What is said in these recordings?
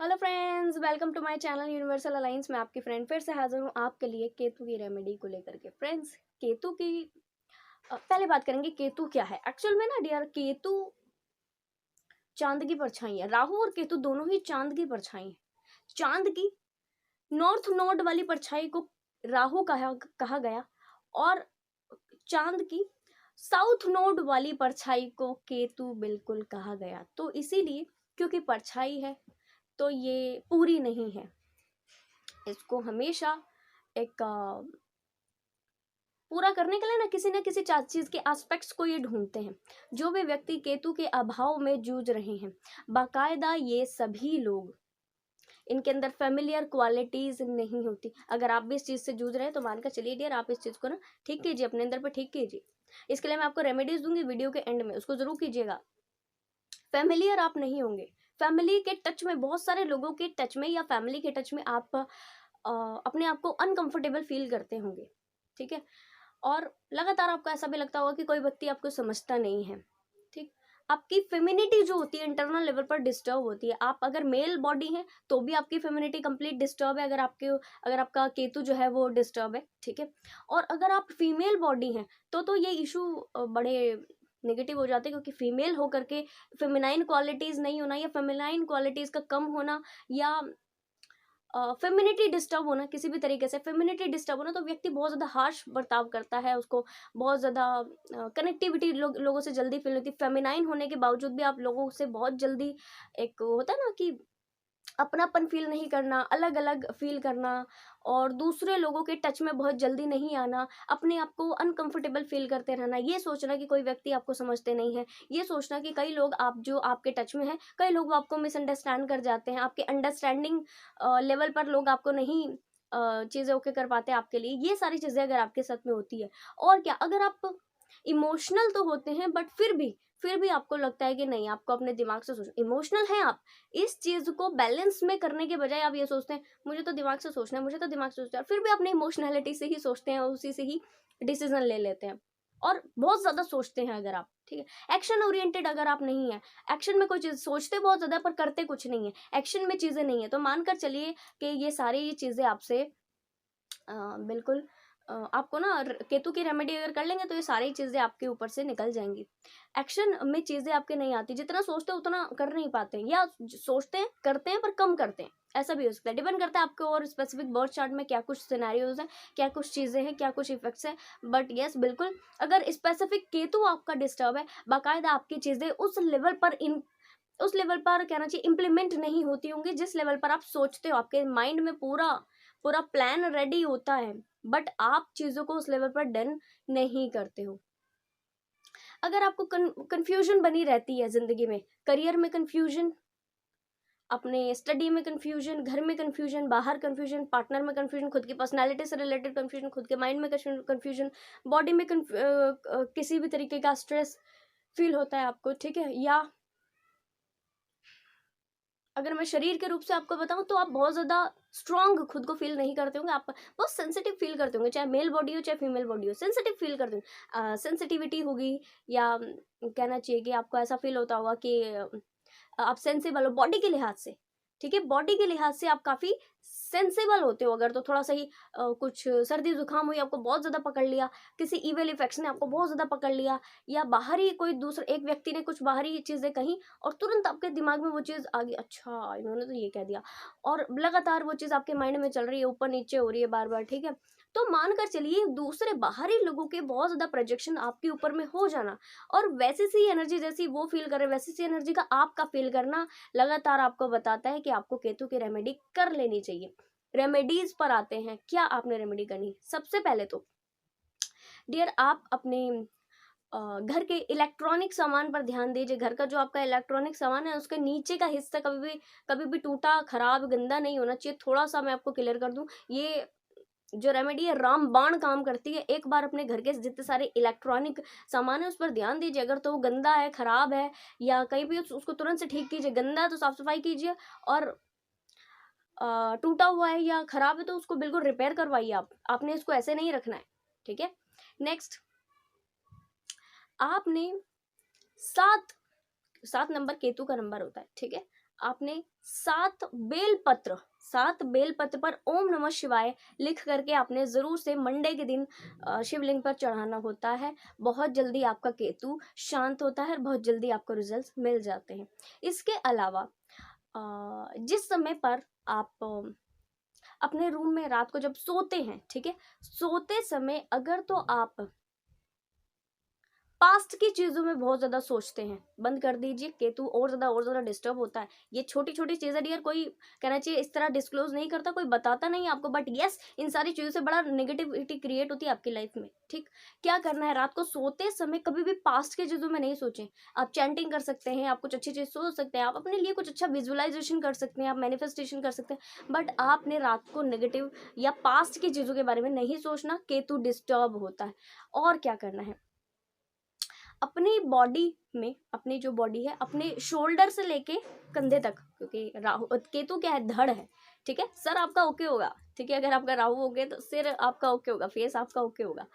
Hello friends, welcome to my channel universal alliance. मैं आपकी friend फिर से हाजिर हूँ आपके लिए केतु की रेमेडी को लेकर के। फ्रेंड्स, केतु की पहले बात करेंगे केतु क्या है। एक्चुअल में ना डियर, केतु चांद की परछाई है। राहु और केतु दोनों ही चांद की परछाई है। चांद की नॉर्थ नोड वाली परछाई को राहु कहा गया और चांद की साउथ नोड वाली परछाई को केतु बिल्कुल कहा गया। तो इसीलिए क्योंकि परछाई है तो ये पूरी नहीं है, इसको हमेशा एक पूरा करने के लिए ना किसी चीज के एस्पेक्ट्स को ये ढूंढते हैं। जो भी व्यक्ति केतु के अभाव में जूझ रहे हैं, बाकायदा ये सभी लोग, इनके अंदर फेमिलियर क्वालिटीज नहीं होती। अगर आप भी इस चीज से जूझ रहे हैं तो मानकर चलिए डियर, आप इस चीज को ना ठीक कीजिए, अपने अंदर पर ठीक कीजिए। इसके लिए मैं आपको रेमेडीज दूंगी वीडियो के एंड में, उसको जरूर कीजिएगा। फेमिलियर आप नहीं होंगे, फैमिली के टच में, बहुत सारे लोगों के टच में या फैमिली के टच में आप अपने आप को अनकंफर्टेबल फील करते होंगे, ठीक है। और लगातार आपको ऐसा भी लगता होगा कि कोई व्यक्ति आपको समझता नहीं है, ठीक। आपकी फेमिनिटी जो होती है इंटरनल लेवल पर डिस्टर्ब होती है। आप अगर मेल बॉडी है तो भी आपकी फेमिनिटी कंप्लीट डिस्टर्ब है, अगर आपका केतु जो है वो डिस्टर्ब है, ठीक है। और अगर आप फीमेल बॉडी हैं तो ये इशू बड़े नेगेटिव हो जाते हैं, क्योंकि फीमेल होकर के फेमिनाइन क्वालिटीज नहीं होना या फेमिनाइन क्वालिटीज का कम होना या फेमिनिटी डिस्टर्ब होना, किसी भी तरीके से फेमिनिटी डिस्टर्ब होना, तो व्यक्ति बहुत ज़्यादा हार्श बर्ताव करता है, उसको बहुत ज़्यादा कनेक्टिविटी लोगों से जल्दी फील होती है। फेमिनाइन होने के बावजूद भी आप लोगों से बहुत जल्दी, एक होता है ना कि अपनापन फील नहीं करना, अलग अलग फील करना, और दूसरे लोगों के टच में बहुत जल्दी नहीं आना, अपने आप को अनकंफर्टेबल फील करते रहना, ये सोचना कि कोई व्यक्ति आपको समझते नहीं है, ये सोचना कि कई लोग आप जो आपके टच में हैं, कई लोग आपको मिसअंडरस्टैंड कर जाते हैं, आपके अंडरस्टैंडिंग लेवल पर लोग आपको नहीं चीज़ें ओके कर पाते आपके लिए। ये सारी चीज़ें अगर आपके साथ में होती है, और क्या, अगर आप इमोशनल तो होते हैं बट फिर भी आपको लगता है कि नहीं, आपको अपने दिमाग से सोचना, इमोशनल हैं आप, इस चीज को बैलेंस में करने के बजाय आप ये सोचते हैं मुझे तो दिमाग से सोचना है, मुझे तो दिमाग से सोचना है, फिर भी अपने इमोशनैलिटी से ही सोचते हैं और उसी से ही डिसीजन ले लेते हैं और बहुत ज्यादा सोचते हैं। अगर आप, ठीक है, एक्शन ओरिएंटेड अगर आप नहीं है, एक्शन में कोई चीज सोचते बहुत ज्यादा पर करते कुछ नहीं है, एक्शन में चीजें नहीं है, तो मानकर चलिए कि ये सारी चीजें आपसे बिल्कुल आपको ना केतु की रेमेडी अगर कर लेंगे तो ये सारी चीज़ें आपके ऊपर से निकल जाएंगी। एक्शन में चीज़ें आपके नहीं आती, जितना सोचते हैं उतना कर नहीं पाते, या सोचते हैं करते हैं पर कम करते हैं, ऐसा भी हो सकता है। डिपेंड करता है आपके और स्पेसिफिक बर्थ चार्ट में क्या कुछ सिनेरियोज हैं, क्या कुछ चीज़ें हैं, क्या कुछ इफेक्ट्स हैं। बट यस, बिल्कुल, अगर स्पेसिफिक केतु आपका डिस्टर्ब है, बाकायदा आपकी चीज़ें उस लेवल पर कहना चाहिए इम्प्लीमेंट नहीं होती होंगी जिस लेवल पर आप सोचते हो। आपके माइंड में पूरा पूरा प्लान रेडी होता है, बट आप चीजों को उस लेवल पर डन नहीं करते हो। अगर आपको कंफ्यूजन बनी रहती है जिंदगी में, करियर में कंफ्यूजन, अपने स्टडी में कंफ्यूजन, घर में कंफ्यूजन, बाहर कंफ्यूजन, पार्टनर में कंफ्यूजन, खुद की पर्सनालिटी से रिलेटेड कंफ्यूजन, खुद के माइंड में कंफ्यूजन, बॉडी में किसी भी तरीके का स्ट्रेस फील होता है आपको, ठीक है, या अगर मैं शरीर के रूप से आपको बताऊं तो आप बहुत ज़्यादा स्ट्रांग खुद को फील नहीं करते होंगे, आप बहुत सेंसिटिव फील करते होंगे, चाहे मेल बॉडी हो चाहे फीमेल बॉडी हो, सेंसिटिव फील करते होंगे, सेंसिटिविटी होगी, या कहना चाहिए कि आपको ऐसा फील होता होगा कि आप सेंसिबल हो बॉडी के लिहाज से, ठीक है, बॉडी के लिहाज से आप काफ़ी सेंसिबल होते हो। अगर तो थोड़ा सा ही कुछ सर्दी जुकाम हुई, आपको बहुत ज़्यादा पकड़ लिया, किसी इवेल इफेक्ट्स ने आपको बहुत ज़्यादा पकड़ लिया, या बाहरी कोई दूसरा एक व्यक्ति ने कुछ बाहरी चीज़ें कही और तुरंत आपके दिमाग में वो चीज़ आ गई, अच्छा इन्होंने तो ये कह दिया, और लगातार वो चीज़ आपके माइंड में चल रही है, ऊपर नीचे हो रही है बार बार, ठीक है। तो मानकर चलिए दूसरे बाहरी लोगों के बहुत ज़्यादा प्रोजेक्शन आपके ऊपर में हो जाना, और वैसी सी एनर्जी जैसी वो फील कर रहे, वैसी सी एनर्जी का आपका फील करना, लगातार आपको बताता है कि आपको केतु की रेमेडी कर लेनी चाहिए। रेमेडीज पर आते हैं, क्या आपने रेमेडी करनी। सबसे पहले तो डियर, आप अपने घर के इलेक्ट्रॉनिक सामान पर ध्यान दीजिए। घर का जो आपका इलेक्ट्रॉनिक सामान है उसके नीचे का हिस्सा कभी भी टूटा, खराब, गंदा नहीं होना चाहिए। थोड़ा सा मैं आपको क्लियर कर दूं, ये जो रेमेडी है रामबाण काम करती है। एक बार अपने घर के जितने सारे इलेक्ट्रॉनिक सामान है उस पर ध्यान दीजिए, अगर तो वो गंदा है, खराब है, या कहीं भी उसको तुरंत से ठीक कीजिए। गंदा है तो साफ सफाई कीजिए, और टूटा हुआ है या खराब है तो उसको बिल्कुल रिपेयर करवाइए। आपने इसको ऐसे नहीं रखना है, ठीक है। नेक्स्ट, आपने सात सात नंबर केतु का नंबर होता है, ठीक है। आपने 7 बेल पत्र पर ओम नमः शिवाय लिख करके आपने ज़रूर से मंडे के दिन शिवलिंग पर चढ़ाना होता है। बहुत जल्दी आपका केतु शांत होता है और बहुत जल्दी आपको रिजल्ट्स मिल जाते हैं। इसके अलावा जिस समय पर आप अपने रूम में रात को जब सोते हैं, ठीक है, सोते समय अगर तो आप पास्ट की चीजों में बहुत ज्यादा सोचते हैं, बंद कर दीजिए, केतु और ज्यादा डिस्टर्ब होता है। ये छोटी छोटी चीजें डियर कोई कहना चाहिए इस तरह डिस्क्लोज नहीं करता, कोई बताता नहीं आपको, बट यस इन सारी चीजों से बड़ा नेगेटिविटी क्रिएट होती है आपकी लाइफ में। ठीक, क्या करना है, रात को सोते समय कभी भी पास्ट की चीजों में नहीं सोचें। आप चैंटिंग कर सकते हैं, आप कुछ अच्छी चीज सोच सकते हैं, आप अपने लिए कुछ अच्छा विजुअलाइजेशन कर सकते हैं, आप मैनिफेस्टेशन कर सकते हैं, बट आपने रात को नेगेटिव या पास्ट की चीजों के बारे में नहीं सोचना, केतु डिस्टर्ब होता है। और क्या करना है, अपनी बॉडी में, अपनी जो बॉडी है, अपने शोल्डर से लेके कंधे तक, क्योंकि राहु केतु क्या है, धड़ है, ठीक है, सर आपका ओके होगा, ठीक है, अगर आपका राहु हो गया तो सिर आपका ओके होगा, फेस आपका ओके होगा।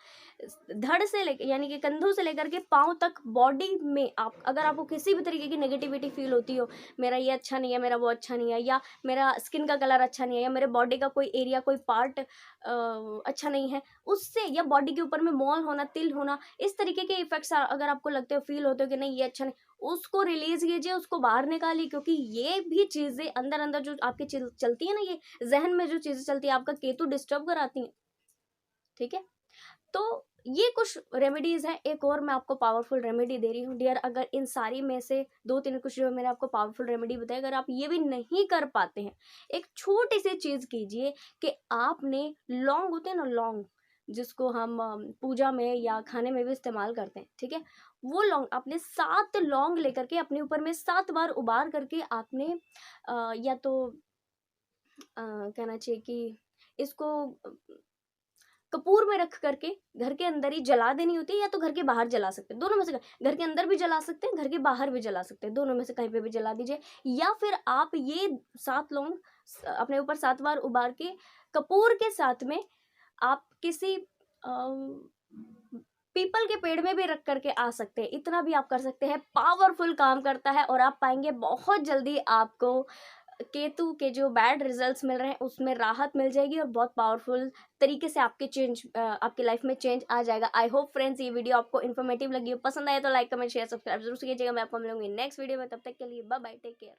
धड़ से लेकर यानी कि कंधों से लेकर के पाँव तक बॉडी में आप, अगर आपको किसी भी तरीके की नेगेटिविटी फील होती हो, मेरा ये अच्छा नहीं है, मेरा वो अच्छा नहीं है, या मेरा स्किन का कलर अच्छा नहीं है, या मेरे बॉडी का कोई एरिया, कोई पार्ट अच्छा नहीं है, उससे, या बॉडी के ऊपर में मॉल होना, तिल होना, इस तरीके के इफेक्ट्स अगर आपको लगते हो, फील होते हो कि नहीं ये अच्छा नहीं, उसको रिलीज कीजिए, उसको बाहर निकालिए, क्योंकि ये भी चीजें अंदर अंदर जो आपकी चलती है ना, ये जहन में जो चीजें चलती है, आपका केतु डिस्टर्ब कराती हैं। ठीक है, तो ये कुछ रेमेडीज हैं। एक और मैं आपको पावरफुल रेमेडी दे रही हूँ डियर, अगर इन सारी में से 2-3 कुछ जो मैंने आपको पावरफुल रेमेडी बताई, अगर आप ये भी नहीं कर पाते हैं, एक छोटी सी चीज कीजिए कि आपने लौंग होते हैं ना, लौंग जिसको हम पूजा में या खाने में भी इस्तेमाल करते हैं, ठीक है, वो लौंग आपने 7 लौंग लेकर के अपने ऊपर में 7 बार उबार करके आपने या तो कहना चाहिए कि इसको कपूर में रख करके घर के अंदर ही जला देनी होती है, या तो घर के बाहर जला सकते हैं, दोनों में से घर के अंदर भी जला सकते हैं, घर के बाहर भी जला सकते हैं, दोनों में से कहीं पे भी जला दीजिए। या फिर आप ये 7 लौंग अपने ऊपर 7 बार उबार के कपूर के साथ में आप किसी पीपल के पेड़ में भी रख करके आ सकते हैं, इतना भी आप कर सकते हैं, पावरफुल काम करता है, और आप पाएंगे बहुत जल्दी आपको केतु के जो बैड रिजल्ट्स मिल रहे हैं उसमें राहत मिल जाएगी, और बहुत पावरफुल तरीके से आपकी लाइफ में चेंज आ जाएगा। आई होप फ्रेंड्स ये वीडियो आपको इन्फॉर्मेटिव लगी हो, पसंद आया तो लाइक कमेंट शेयर सब्सक्राइब जरूर कीजिएगा। मैं आपको मिलूंगी नेक्स्ट वीडियो में, तब तक के लिए बाय बाय, टेक केयर।